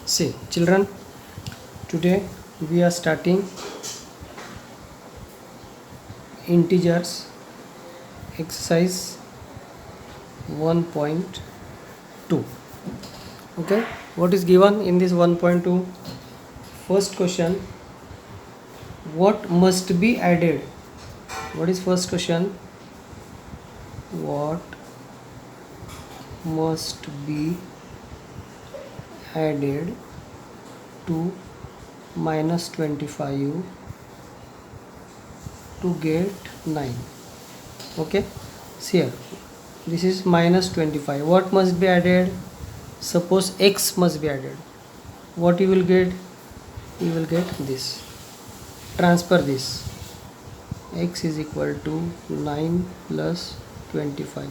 See, children, today we are starting integers exercise 1.2. Okay, what is given in this 1.2? First question, what must be added? What is first question? What must be added to minus 25 to get 9? Okay, see here, this is minus 25. What must be added? Suppose x must be added. What you will get? You will get this. Transfer this. X is equal to 9 plus 25.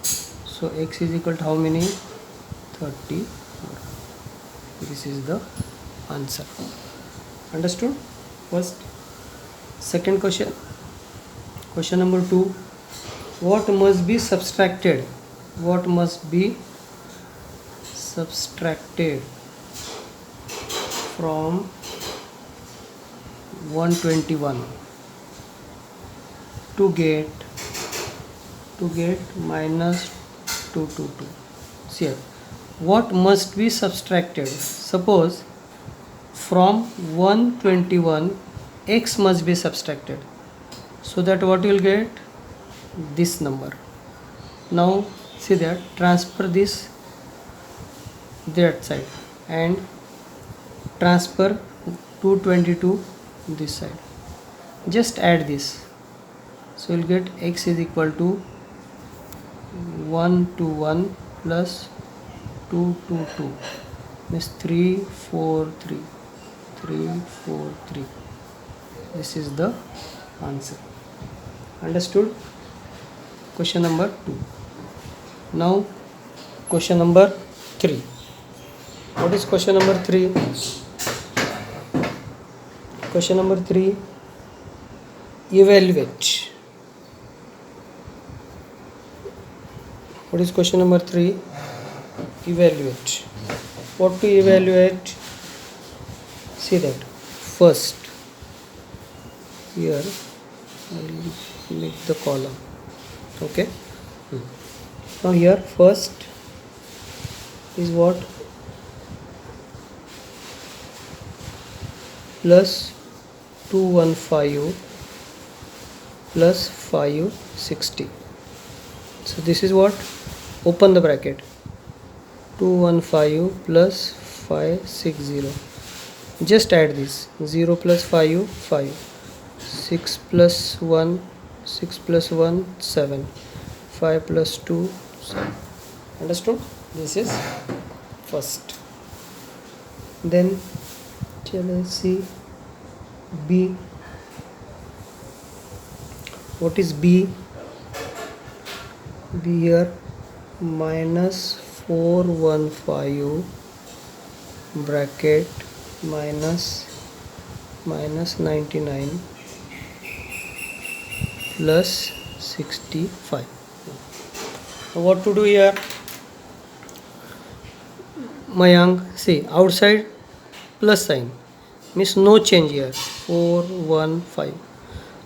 So x is equal to how many? 34. This is the answer. Understood? First. Second question. Question number 2. What must be subtracted? What must be subtracted from 121 to get minus 222? See here, what must be subtracted? Suppose from 121 x must be subtracted, so that what you will get? This number. Now see that, transfer this that side and transfer 222 this side. Just add this, so you'll get x is equal to 121 plus 222 means 343. This is the answer. Understood? Question number 2. Now question number 3. What is question number 3? Question number 3, evaluate. What is question number 3? Evaluate. What to evaluate? See that. First, here I will make the column. Okay. Now here first is what? Plus 215 plus 560. So this is what? Open the bracket. 215 plus 560. Just add this. 0 plus 5, 5. 6 plus 1, 6 plus 1, 7. 5 plus 2, 7. Understood? This is first. Then let's see B. What is B? B here, minus 415 bracket minus 99 plus 65. What to do here? Mayank, see, outside plus sign means no change here. 415.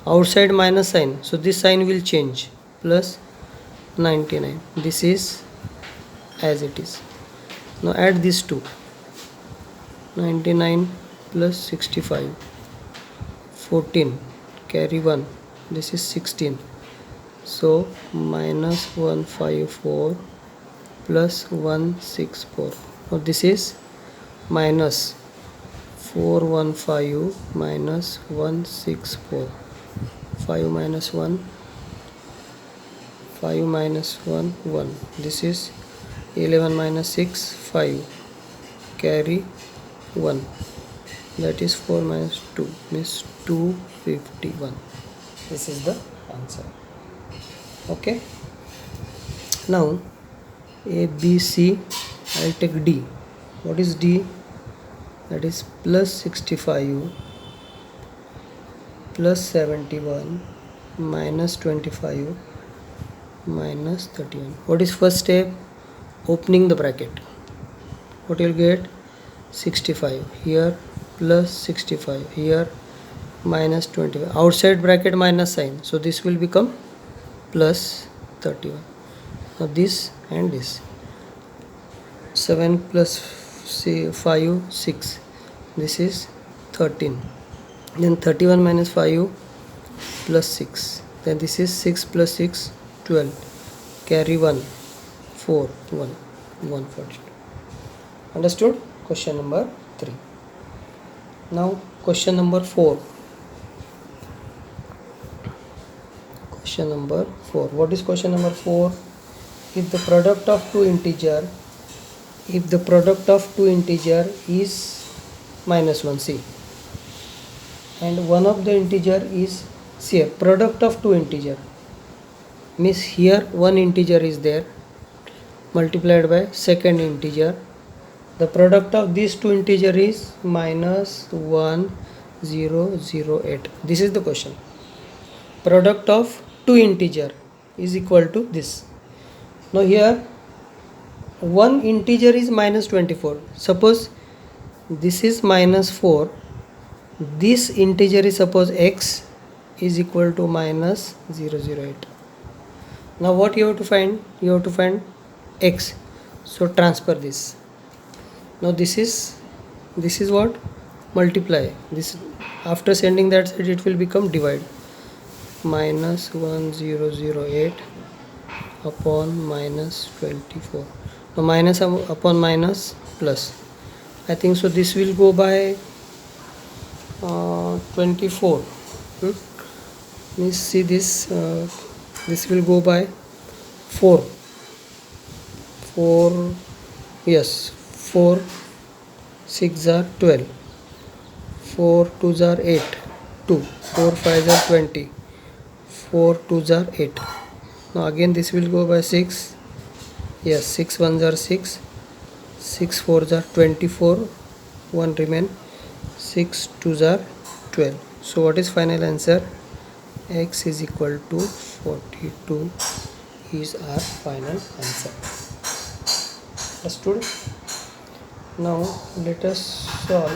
Outside minus sign, so this sign will change. Plus 99. This is as it is. Now add these two. 99 plus 65. 14. Carry 1. This is 16. So minus 154 plus 164. Now this is minus 415 minus 164. 5 minus 1, 5 minus 1, 1. This is 11 minus 6, 5. Carry 1. That is 4 minus 2 means 251. This is the answer. Okay. Now A, B, C. I'll take D. What is D? That is plus 65 plus 71 minus 25 minus 31. What is first step? Opening the bracket. What you'll get? 65 here, plus 65 here, minus 25, outside bracket minus sign, so this will become plus 31. Now this and this, 7 plus 5 6, this is 13, then 31 minus 5 plus 6, then this is 6 plus 6 12, carry 1 4 1 142. Understood? Question number 3. Now question number 4. Question number 4. What is question number 4? If the product of two integer is minus 1, see, and one of the integer is, see here, product of two integer means here one integer is there multiplied by second integer. The product of these two integer is minus 1008. This is the question. Product of two integer is equal to this. Now here one integer is minus 24. Suppose this is minus 4. This integer is, suppose x is equal to minus 008. Now what you have to find? You have to find x. So transfer this. Now this is what? Multiply this. After sending that side, it will become divide. Minus 1008 upon minus 24. Now minus upon minus plus. I think so. This will go by 24. Let's see this. This will go by 4. 4. Yes. 4 6 are 12, 4 2s are 8, 2, 4 5s are 20, 4 2s are 8. Now again this will go by 6. Yes, 6 1s are 6, 6 4s are 24, 1 remain, 6 2s are 12. So what is final answer? X is equal to 42 is our final answer. Understood? Now let us solve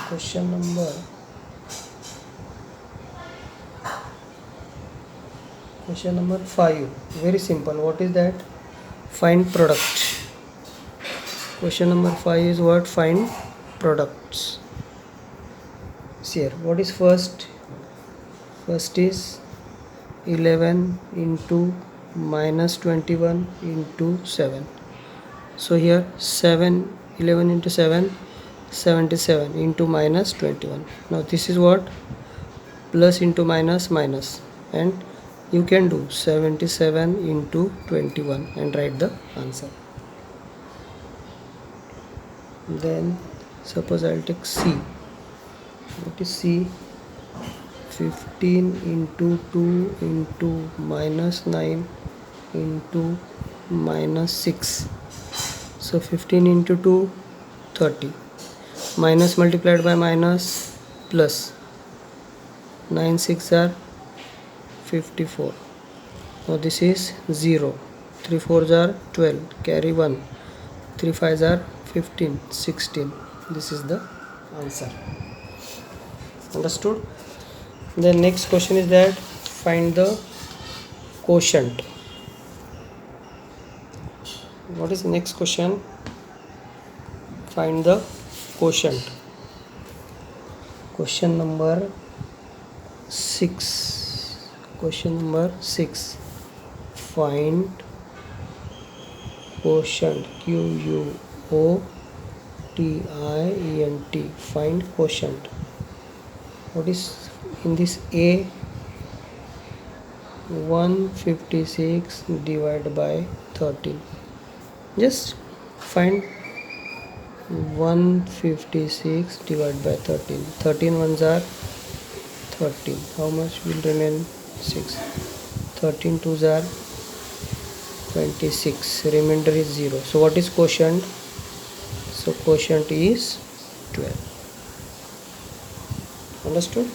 question number 5. Very simple. What is that? Find product. Question number 5 is what? Find products. See here, what is first? First is 11 into minus 21 into 7. So here 11 into 7, 77 into minus 21. Now this is what? Plus into minus, minus, and you can do 77 into 21 and write the answer. Then suppose I'll take C. What is C? 15 into 2 into minus 9 into minus 6. So 15 into 2, 30. Minus multiplied by minus plus. 9 6 are 54. Now this is 0. 3 4s are 12. Carry 1. 3 5s are 15. 16. This is the answer. Understood? The next question is that find the quotient. What is the next question? Find the quotient. Question number 6. Question number 6. Find quotient. Quotient. Find quotient. What is in this? A 156 divided by 13. Just find 156 divided by 13. 13 ones are 13. How much will remain? 6. 13 twos are 26. Remainder is 0. So what is quotient? So quotient is 12. Understood?